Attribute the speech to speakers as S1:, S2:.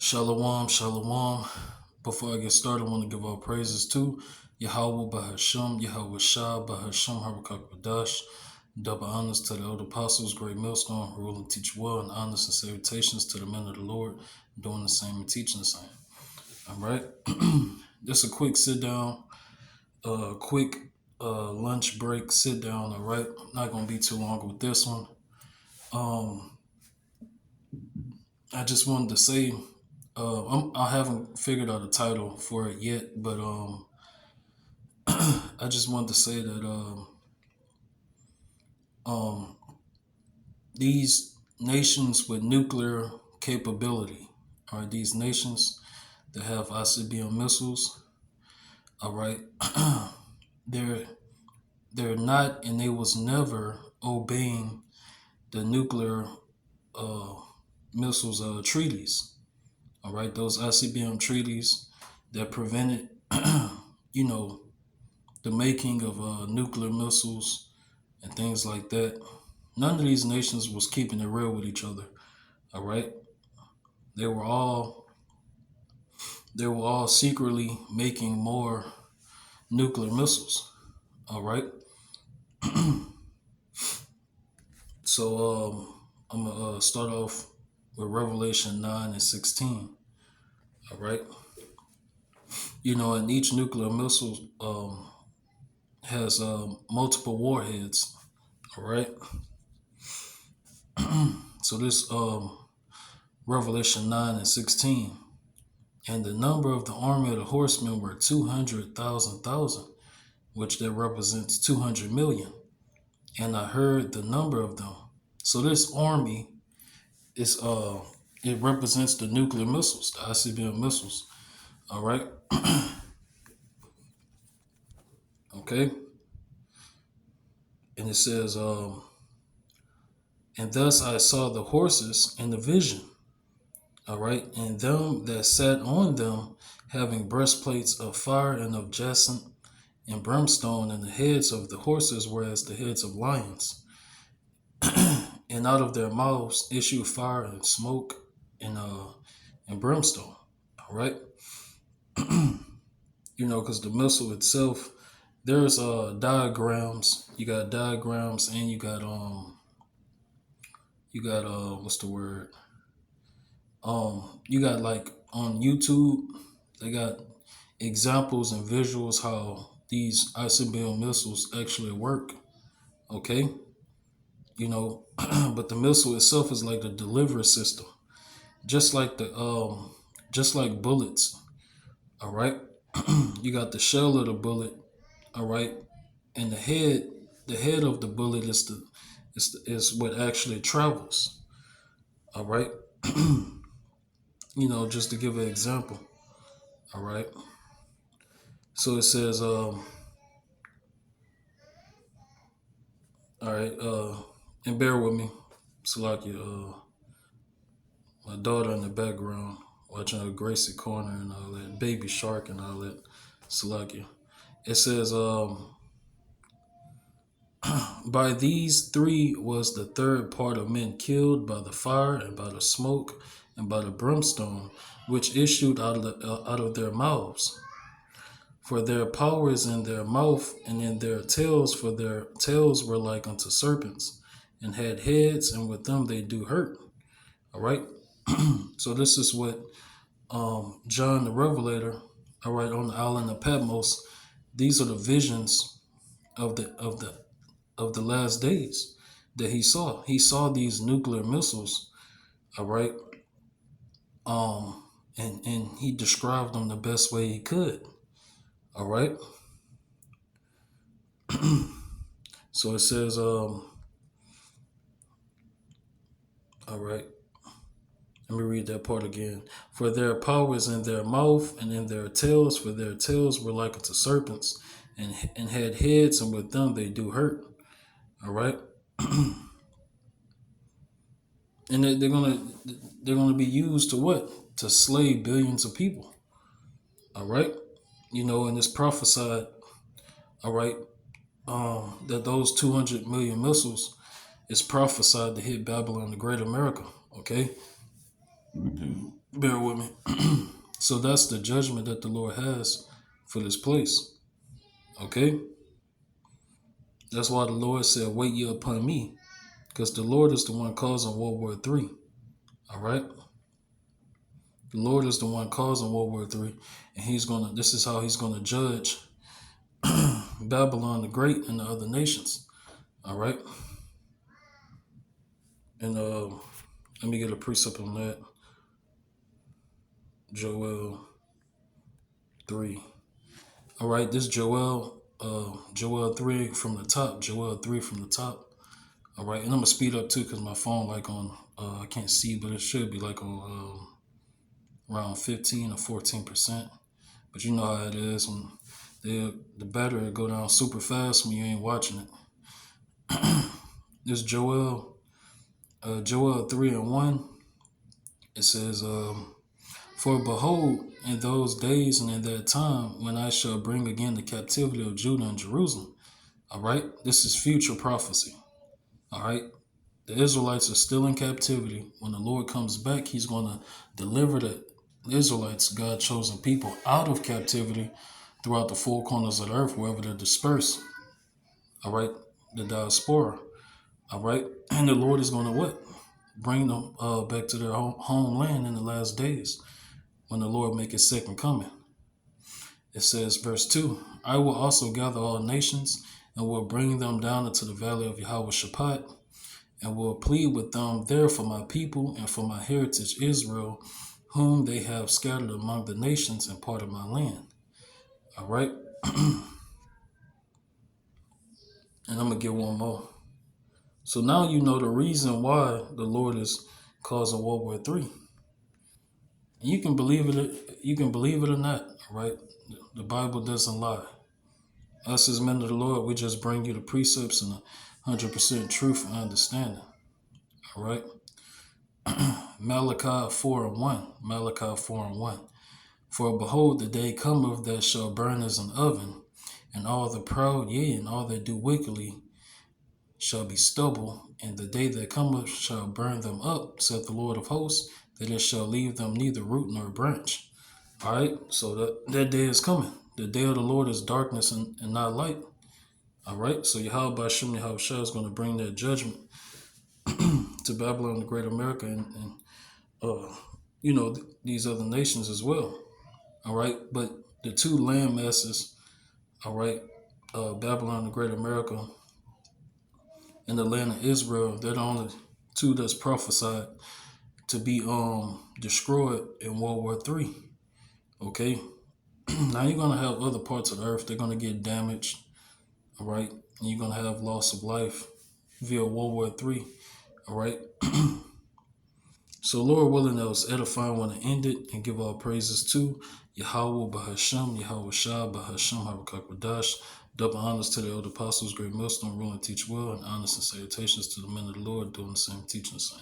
S1: Shalom, shalom. Before I get started, I want to give all praises to Yahweh Bahasham, Yahweh Shah, Bahasham, Harakakadash. Double honors to the elder apostles, great millstone, rule and teach well, and honors and salutations to the men of the Lord, doing the same and teaching the same. All right. Just a quick sit down, quick lunch break, sit down. All right. Not going to be too long with this one. I just wanted to say, I haven't figured out a title for it yet, but I just wanted to say that um, these nations with nuclear capability, all right, these nations that have ICBM missiles, all right, they're not, and they was never obeying the nuclear uh, missiles treaties. All right, those ICBM treaties that prevented, you know, the making of nuclear missiles and things like that. None of these nations was keeping it real with each other. All right, they were all secretly making more nuclear missiles. All right, so I'm gonna start off with Revelation 9:16. All right, and each nuclear missile has multiple warheads. All right, so this Revelation 9:16, and the number of the army of the horsemen were 200,000, which that represents 200 million. And I heard the number of them. So this army is it represents the nuclear missiles, the ICBM missiles. All right. Okay. And it says, and thus I saw the horses in the vision. All right, and them that sat on them having breastplates of fire and of jacinth and brimstone, and the heads of the horses were as the heads of lions. And out of their mouths issue fire and smoke and brimstone. All right, because the missile itself, there's diagrams. You got diagrams, and you got what's the word? You got like on YouTube, they got examples and visuals how these ICBM missiles actually work. Okay, but the missile itself is like the delivery system, just like just like bullets. All right, you got the shell of the bullet. All right, and the head of the bullet is what actually travels. All right, just to give an example. All right. So it says, all right, and bear with me, Salakia, my daughter in the background watching her Gracie Corner and all that, Baby Shark and all that, Salakia. It says, by these three was the third part of men killed by the fire and by the smoke and by the brimstone, which issued out of their mouths. For their power is in their mouth and in their tails, for their tails were like unto serpents, and had heads, and with them they do hurt. All right. So this is what John the Revelator, all right, on the island of Patmos, these are the visions of the last days that he saw. He saw these nuclear missiles, all right. And he described them the best way he could. All right. So it says, all right. Let me read that part again. For their power is in their mouth and in their tails, for their tails were like unto serpents and had heads, and with them they do hurt. All right. And they're gonna be used to what? To slay billions of people. All right. And it's prophesied, all right, that those 200 million missiles is prophesied to hit Babylon the Great America. Okay. Bear with me. So that's the judgment that the Lord has for this place. Okay? That's why the Lord said, wait ye upon me. Because the Lord is the one causing World War III. All right? The Lord is the one causing World War III. And this is how he's gonna judge Babylon the Great and the other nations. All right? And let me get a precept on that. Joel 3. All right, this Joel 3 from the top. Joel 3 from the top. All right, and I'm gonna speed up too because my phone like on I can't see, but it should be like on around 15 or 14%. But you know how it is when the battery go down super fast when you ain't watching it. This Joel 3 and 1. It says, for behold, in those days and in that time, when I shall bring again the captivity of Judah and Jerusalem. All right, this is future prophecy. All right, the Israelites are still in captivity. When the Lord comes back, he's going to deliver the Israelites, God chosen people, out of captivity throughout the four corners of the earth, wherever they're dispersed. All right, the diaspora. All right, and the Lord is going to what? Bring them back to their homeland in the last days when the Lord make his second coming. It says, verse 2, I will also gather all nations and will bring them down into the valley of Yahweh Shaphat, and will plead with them there for my people and for my heritage Israel, whom they have scattered among the nations and part of my land. All right. And I'm going to get one more. So now you know the reason why the Lord is causing World War III. You can believe it or not, all right? The Bible doesn't lie. Us as men of the Lord, we just bring you the precepts and 100% truth and understanding. All right. Malachi 4 and 1. Malachi 4 and 1. For behold, the day cometh that shall burn as an oven, and all the proud, yea, and all that do wickedly shall be stubble, and the day that cometh shall burn them up, saith the Lord of hosts, that it shall leave them neither root nor branch. All right, so that day is coming. The day of the Lord is darkness and not light. All right, so Yahweh Shem Yahweh Shah is going to bring that judgment to Babylon, the Great America, and these other nations as well. All right, but the two land masses, all right, Babylon, the Great America, and the land of Israel, they're the only two that's prophesied to be destroyed in World War III. Okay, now you're gonna have other parts of the earth, they're gonna get damaged, all right, and you're gonna have loss of life via World War III. All right. So Lord willing, that was edifying. Want to end it and give all praises to Yahweh Bahashem, Yahweh Shah Bahashem Harakakadash. Double honors to the elder apostles, great millstone, rule and teach well, and honors and salutations to the men of the Lord doing the same, teaching the same.